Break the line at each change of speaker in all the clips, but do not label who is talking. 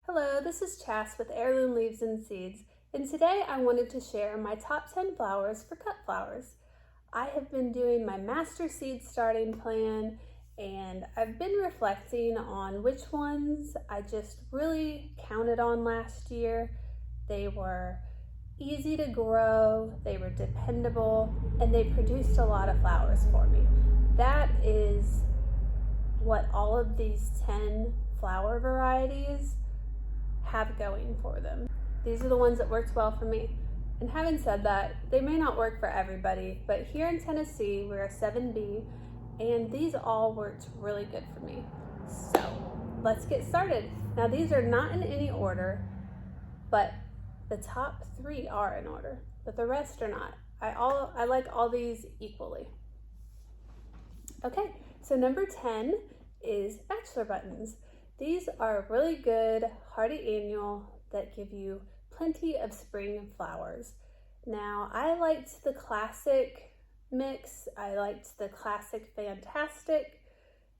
Hello, this is Chas with Heirloom Leaves and Seeds, and today I wanted to share my top 10 flowers for cut flowers. I have been doing my master seed starting plan, and I've been reflecting on which ones I just really counted on last year. They were easy to grow, they were dependable, and they produced a lot of flowers for me. That is what all of these 10 flower varieties have going for them. These are the ones that worked well for me. And having said that, they may not work for everybody, but here in Tennessee, we're a 7B, and these all worked really good for me. So let's get started. Now these are not in any order, but the top 3 are in order, but the rest are not. I like all these equally. Okay, so number 10 is bachelor buttons. These are really good hardy annual that give you plenty of spring flowers. Now, I liked the classic mix, I liked the classic fantastic,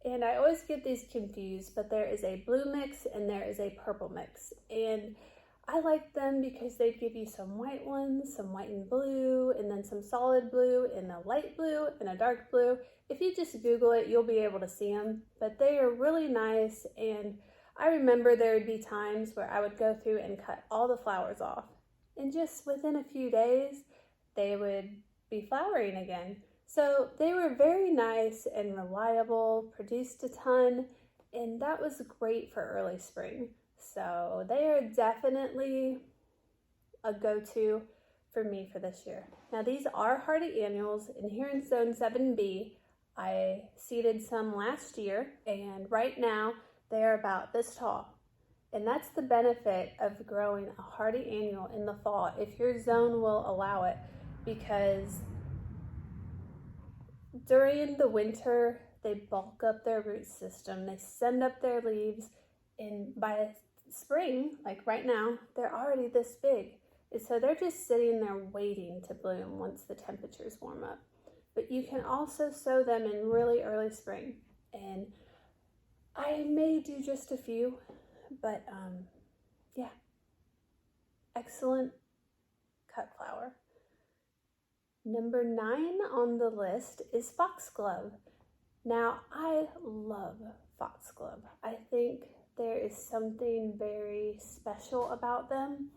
and I always get these confused, but there is a blue mix and there is a purple mix. And I like them because they give you some white ones, some white and blue, and then some solid blue and a light blue and a dark blue. If you just Google it, you'll be able to see them, but they are really nice. And I remember there would be times where I would go through and cut all the flowers off, and just within a few days, they would be flowering again. So they were very nice and reliable, produced a ton, and that was great for early spring. So they are definitely a go-to for me for this year. Now these are hardy annuals, and here in Zone 7B, I seeded some last year, and right now they are about this tall. And that's the benefit of growing a hardy annual in the fall, if your zone will allow it, because during the winter, they bulk up their root system, they send up their leaves, and by spring, like right now, they're already this big. And so they're just sitting there waiting to bloom once the temperatures warm up. But you can also sow them in really early spring. And I may do just a few, but yeah, excellent cut flower. Number 9 on the list is foxglove. Now, I love foxglove. I think there is something very special about them.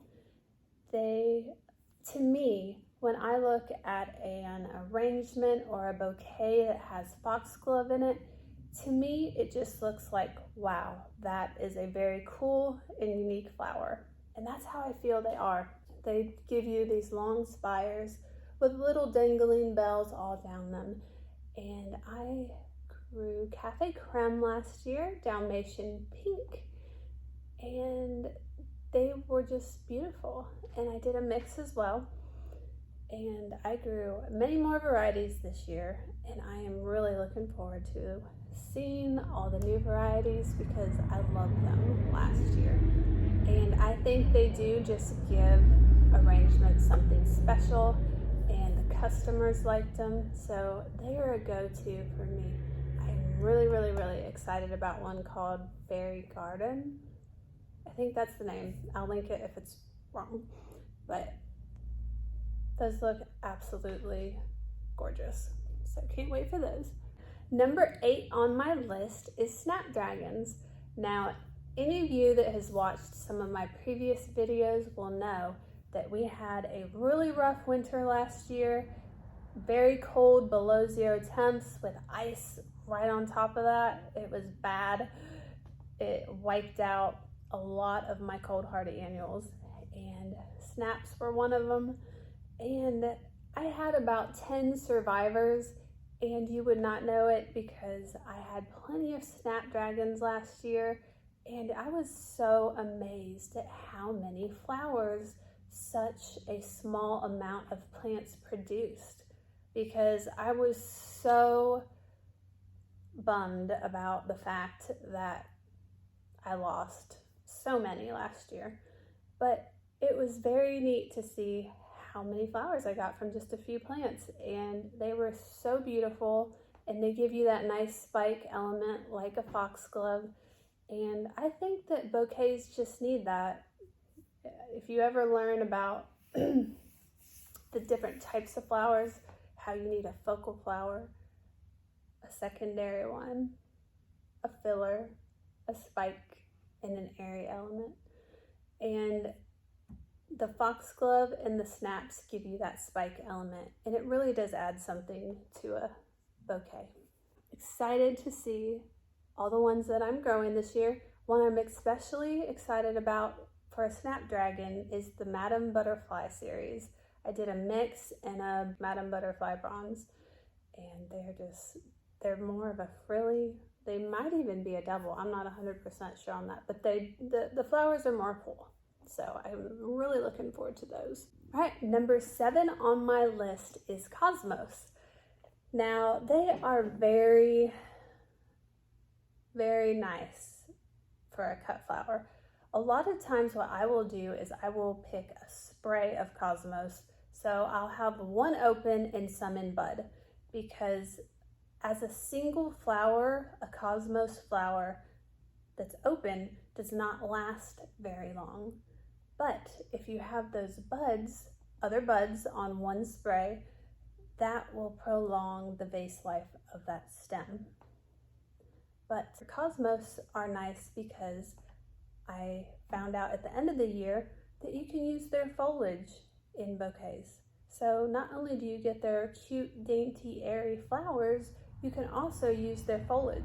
To me, when I look at an arrangement or a bouquet that has foxglove in it, to me, it just looks like, wow, that is a very cool and unique flower. And that's how I feel they are. They give you these long spires with little dangling bells all down them. And I grew Cafe Creme last year, Dalmatian Pink, and they were just beautiful. And I did a mix as well. And I grew many more varieties this year, and I am really looking forward to seeing all the new varieties because I loved them last year. And I think they do just give arrangements something special, and the customers liked them, so they are a go-to for me. I'm really excited about one called Fairy Garden. I think that's the name. I'll link it if it's wrong, but those look absolutely gorgeous. So can't wait for those. Number 8 on my list is snapdragons. Now, any of you that has watched some of my previous videos will know that we had a really rough winter last year. Very cold, below 0 temps with ice right on top of that. It was bad. It wiped out a lot of my cold hardy annuals, and snaps were one of them. And I had about 10 survivors, and you would not know it because I had plenty of snapdragons last year, and I was so amazed at how many flowers such a small amount of plants produced, because I was so bummed about the fact that I lost so many last year. But it was very neat to see how many flowers I got from just a few plants, and they were so beautiful, and they give you that nice spike element like a foxglove, And I think that bouquets just need that. If you ever learn about the different types of flowers, how you need a focal flower, a secondary one, a filler, a spike, and an airy element. And the foxglove and the snaps give you that spike element, and it really does add something to a bouquet. Excited to see all the ones that I'm growing this year. One I'm especially excited about for a snapdragon is the Madame Butterfly series. I did a mix and a Madame Butterfly bronze, and they're more of a frilly, they might even be a double. I'm not 100% sure on that, but the flowers are more full. So I'm really looking forward to those. All right, number 7 on my list is Cosmos. Now, they are very, very nice for a cut flower. A lot of times what I will do is I will pick a spray of Cosmos. So I'll have one open and some in bud, because as a single flower, a Cosmos flower that's open does not last very long. But if you have those buds, other buds on one spray, that will prolong the vase life of that stem. But Cosmos are nice because I found out at the end of the year that you can use their foliage in bouquets. So not only do you get their cute, dainty, airy flowers, you can also use their foliage.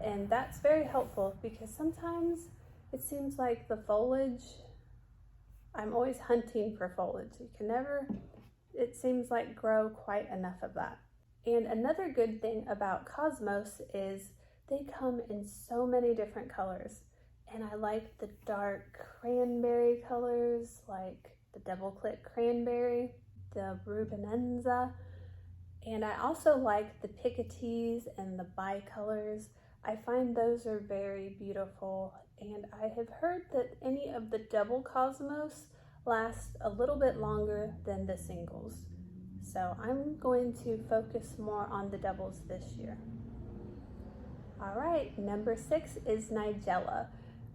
And that's very helpful because sometimes it seems like the foliage, I'm always hunting for foliage. You can never, it seems like, grow quite enough of that. And another good thing about Cosmos is they come in so many different colors. And I like the dark cranberry colors, like the double click cranberry, the rubinenza. And I also like the picotees and the bicolors. I find those are very beautiful. And I have heard that any of the double Cosmos last a little bit longer than the singles. So I'm going to focus more on the doubles this year. All right, number 6 is Nigella.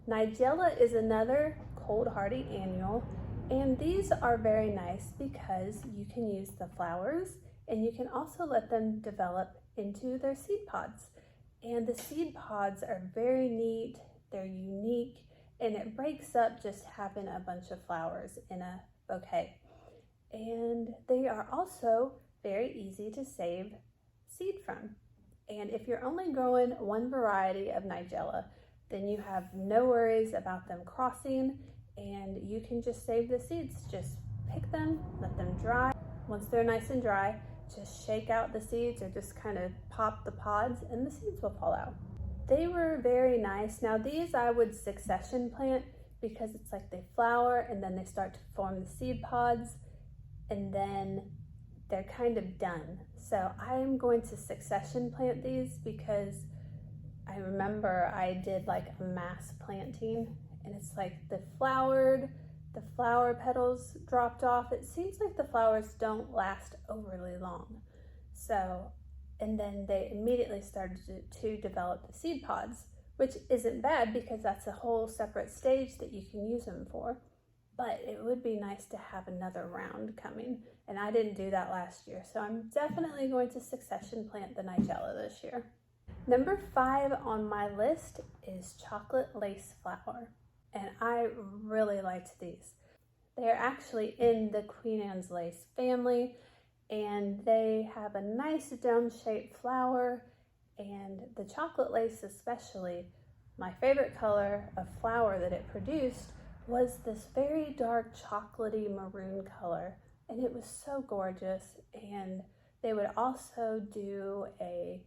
Nigella is another cold hardy annual, and these are very nice because you can use the flowers and you can also let them develop into their seed pods. And the seed pods are very neat, they're unique, and it breaks up just having a bunch of flowers in a bouquet. And they are also very easy to save seed from. And if you're only growing one variety of Nigella, then you have no worries about them crossing, and you can just save the seeds. Just pick them, let them dry. Once they're nice and dry, just shake out the seeds or just kind of pop the pods and the seeds will fall out. They were very nice. Now these I would succession plant because it's like they flower and then they start to form the seed pods and then they're kind of done. So I'm going to succession plant these because I remember I did like a mass planting and it's like the flower petals dropped off. It seems like the flowers don't last overly long. So, and then they immediately started to develop the seed pods, which isn't bad because that's a whole separate stage that you can use them for. But it would be nice to have another round coming, and I didn't do that last year. So I'm definitely going to succession plant the Nigella this year. Number 5 on my list is chocolate lace flower, and I really liked these. They're actually in the Queen Anne's lace family, and they have a nice dome-shaped flower, and the chocolate lace especially, my favorite color of flower that it produced was this very dark chocolatey maroon color, and it was so gorgeous. And they would also do a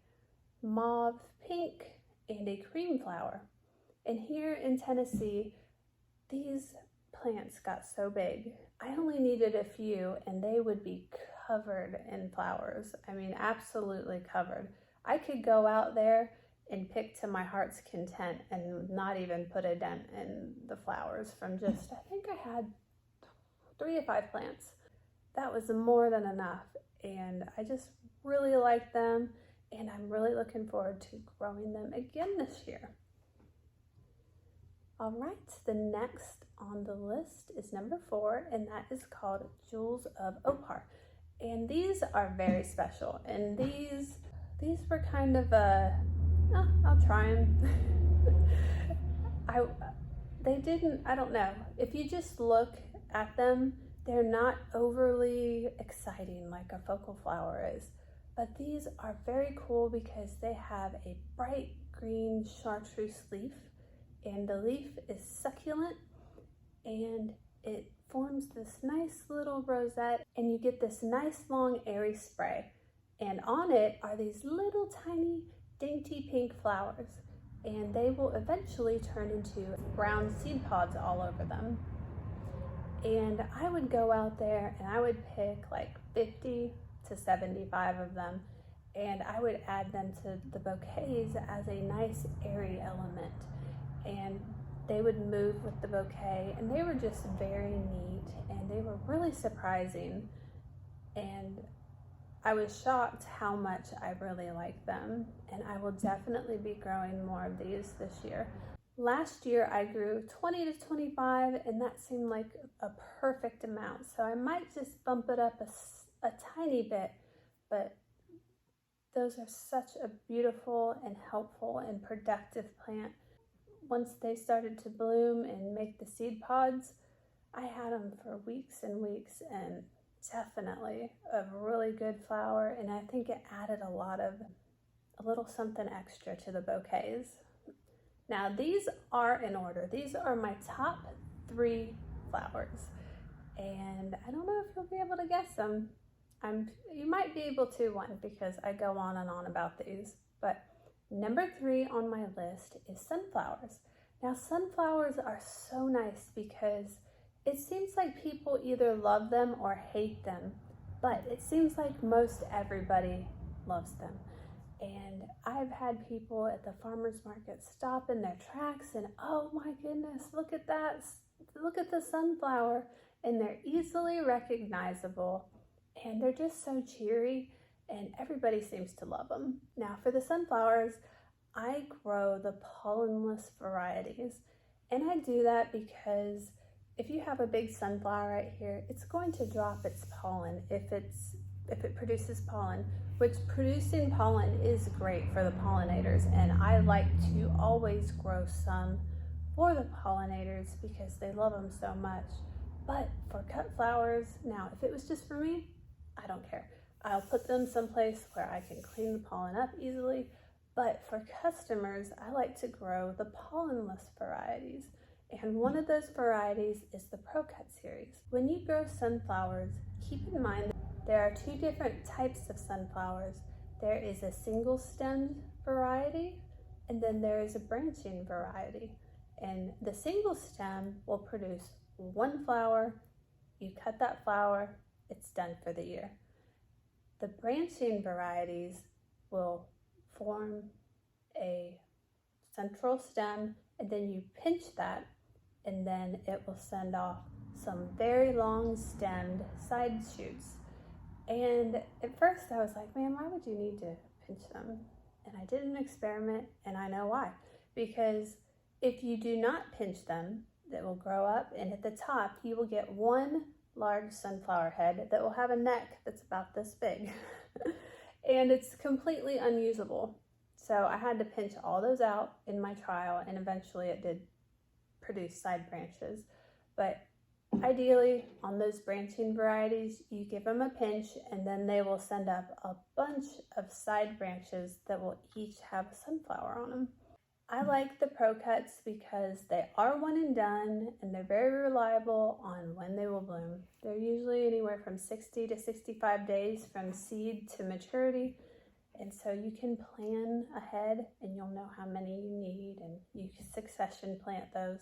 mauve pink and a cream flower. And here in Tennessee, these plants got so big, I only needed a few and they would be covered in flowers. I mean, absolutely covered. I could go out there and pick to my heart's content and not even put a dent in the flowers from just, I think I had 3 to 5 plants. That was more than enough, and I just really like them, and I'm really looking forward to growing them again this year. All right, the next on the list is number 4, and that is called Jewels of Opar. And these are very special, and these were kind of I'll try them. I don't know. If you just look at them, they're not overly exciting like a focal flower is. But these are very cool because they have a bright green chartreuse leaf, and the leaf is succulent, and it forms this nice little rosette, and you get this nice long airy spray. And on it are these little tiny dainty pink flowers, and they will eventually turn into brown seed pods all over them. And I would go out there and I would pick like 50 to 75 of them, and I would add them to the bouquets as a nice airy element. And they would move with the bouquet, and they were just very neat, and they were really surprising. And I was shocked how much I really liked them, and I will definitely be growing more of these this year. Last year I grew 20 to 25, and that seemed like a perfect amount, so I might just bump it up a tiny bit, but those are such a beautiful and helpful and productive plant. Once they started to bloom and make the seed pods, I had them for weeks and weeks, and definitely a really good flower, and I think it added a little something extra to the bouquets. Now these are in order. These are my top 3 flowers, and I don't know if you'll be able to guess them. You might be able to, one, because I go on and on about these, but number 3 on my list is sunflowers. Now sunflowers are so nice because it seems like people either love them or hate them, but it seems like most everybody loves them. And I've had people at the farmer's market stop in their tracks and, oh my goodness, look at that, look at the sunflower. And they're easily recognizable, and they're just so cheery, and everybody seems to love them. Now for the sunflowers, I grow the pollenless varieties, and I do that because if you have a big sunflower right here, it's going to drop its pollen if it produces pollen, which producing pollen is great for the pollinators, and I like to always grow some for the pollinators because they love them so much. But for cut flowers, now if it was just for me, I don't care. I'll put them someplace where I can clean the pollen up easily, but for customers, I like to grow the pollenless varieties. And one of those varieties is the Pro Cut series. When you grow sunflowers, keep in mind that there are 2 different types of sunflowers. There is a single stemmed variety, and then there is a branching variety. And the single stem will produce 1 flower. You cut that flower, it's done for the year. The branching varieties will form a central stem, and then you pinch that, and then it will send off some very long stemmed side shoots. And at first I was like, man, why would you need to pinch them? And I did an experiment, and I know why. Because if you do not pinch them, that will grow up, and at the top you will get 1 large sunflower head that will have a neck that's about this big. And it's completely unusable. So I had to pinch all those out in my trial, and eventually it did produce side branches. But ideally, on those branching varieties, you give them a pinch, and then they will send up a bunch of side branches that will each have a sunflower on them. I like the Pro Cuts because they are one and done, and they're very reliable on when they will bloom. They're usually anywhere from 60 to 65 days from seed to maturity, and so you can plan ahead and you'll know how many you need, and you can succession plant those.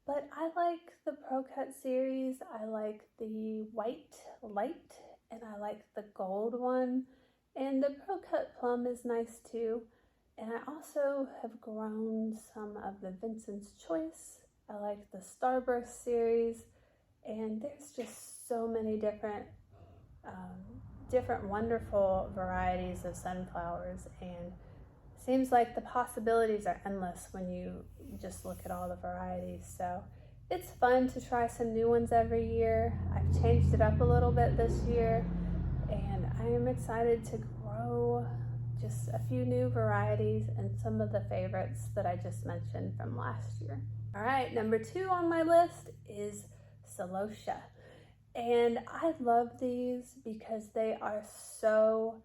But I like the Pro Cut series. I like the white light, and I like the gold one, and the Pro Cut plum is nice too. And I also have grown some of the Vincent's Choice. I like the Starburst series, and there's just so many different wonderful varieties of sunflowers. And Seems like the possibilities are endless when you just look at all the varieties. So it's fun to try some new ones every year. I've changed it up a little bit this year, and I am excited to grow just a few new varieties and some of the favorites that I just mentioned from last year. All right, number 2 on my list is celosia. And I love these because they are so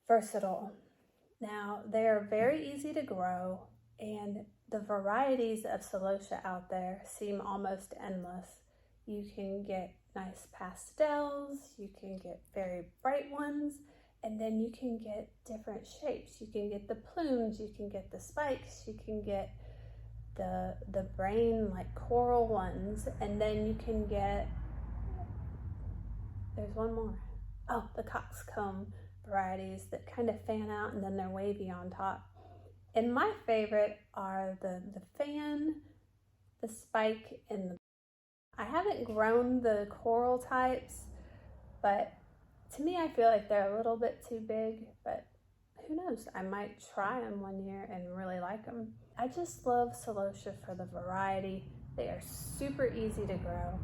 versatile. Now, they are very easy to grow, and the varieties of celosia out there seem almost endless. You can get nice pastels, you can get very bright ones, and then you can get different shapes. You can get the plumes, you can get the spikes, you can get the brain like coral ones, and then you can get, there's one more. Oh, the coxcomb varieties that kind of fan out and then they're wavy on top. And my favorite are the fan, the spike, and the... I haven't grown the coral types, but to me I feel like they're a little bit too big, but who knows, I might try them one year and really like them. I just love celosia for the variety. They are super easy to grow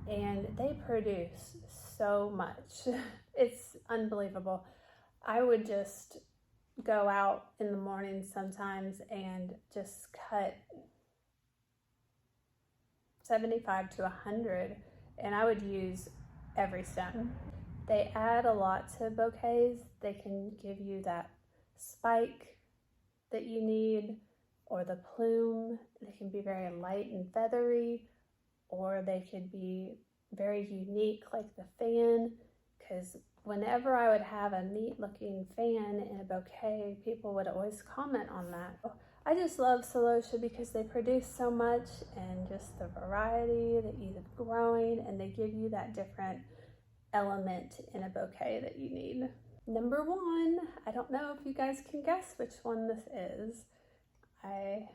and they produce so much. It's unbelievable. I would just go out in the morning sometimes and just cut 75 to 100, and I would use every stem. They add a lot to bouquets. They can give you that spike that you need, or the plume. They can be very light and feathery, or they could be very unique like the fan, because whenever I would have a neat looking fan in a bouquet, people would always comment on that. I just love celosia because they produce so much, and just the variety, the ease of growing, and they give you that different element in a bouquet that you need. Number 1, I don't know if you guys can guess which one this is. I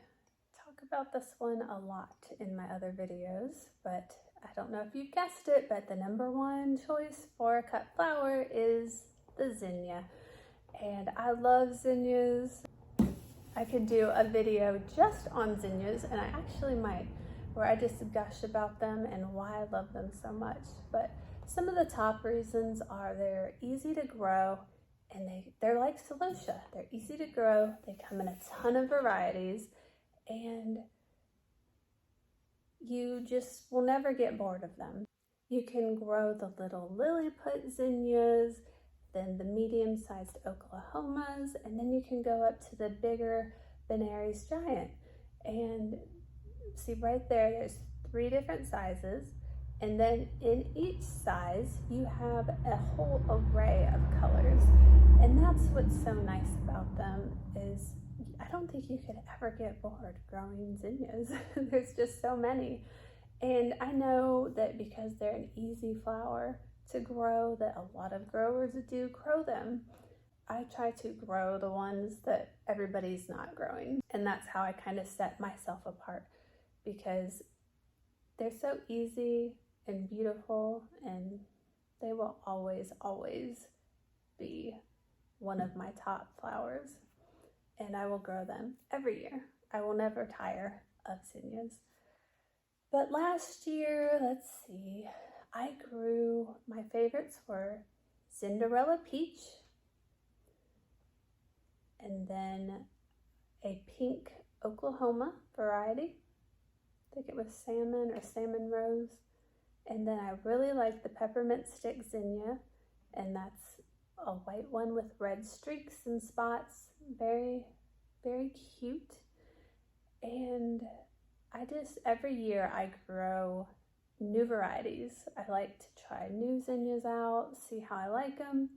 talk about this one a lot in my other videos, but I don't know if you've guessed it, but the number 1 choice for a cut flower is the zinnia. And I love zinnias. I could do a video just on zinnias, and I actually might, where I just gush about them and why I love them so much. But some of the top reasons are they're easy to grow, and they're like celosia. They're easy to grow, they come in a ton of varieties, and you just will never get bored of them. You can grow the little Lilliput zinnias, then the medium-sized Oklahomas, and then you can go up to the bigger Benary's giant. And see right there, there's 3 different sizes, and then in each size you have a whole array of colors. And that's what's so nice about them, is I don't think you could ever get bored growing zinnias. There's just so many. And I know that because they're an easy flower to grow, that a lot of growers do grow them. I try to grow the ones that everybody's not growing. And that's how I kind of set myself apart, because they're so easy and beautiful, and they will always, always be one of my top flowers. And I will grow them every year. I will never tire of zinnias. But last year, let's see, I grew, my favorites were Cinderella Peach, and then a pink Oklahoma variety. I think it was salmon or salmon rose. And then I really like the peppermint stick zinnia, and that's a white one with red streaks and spots. Very, very cute. And every year I grow new varieties. I like to try new zinnias out, see how I like them.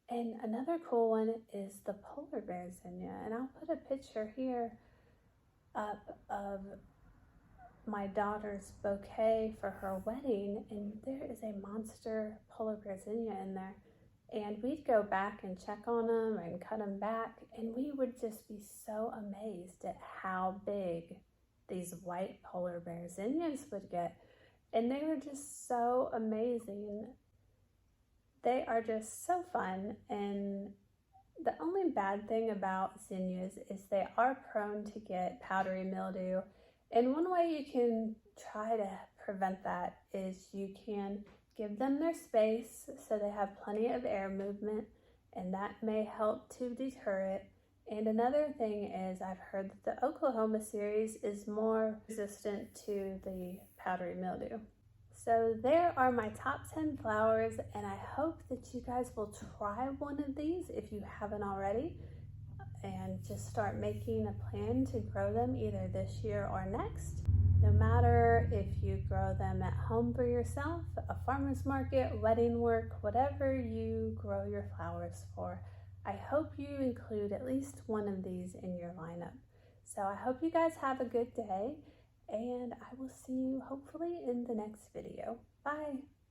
And another cool one is the polar bear zinnia. And I'll put a picture here up of my daughter's bouquet for her wedding, and there is a monster polar bear zinnia in there. And we'd go back and check on them and cut them back, and we would just be so amazed at how big these white polar bear zinnias would get. And they were just so amazing. They are just so fun, and The only bad thing about zinnias is they are prone to get powdery mildew. And one way you can try to prevent that is you can give them their space so they have plenty of air movement, and that may help to deter it. And another thing is I've heard that the Oklahoma series is more resistant to the powdery mildew. So there are my top 10 flowers, and I hope that you guys will try one of these if you haven't already, and just start making a plan to grow them either this year or next. No matter if you grow them at home for yourself, a farmer's market, wedding work, whatever you grow your flowers for, I hope you include at least one of these in your lineup. So I hope you guys have a good day, and I will see you hopefully in the next video. Bye!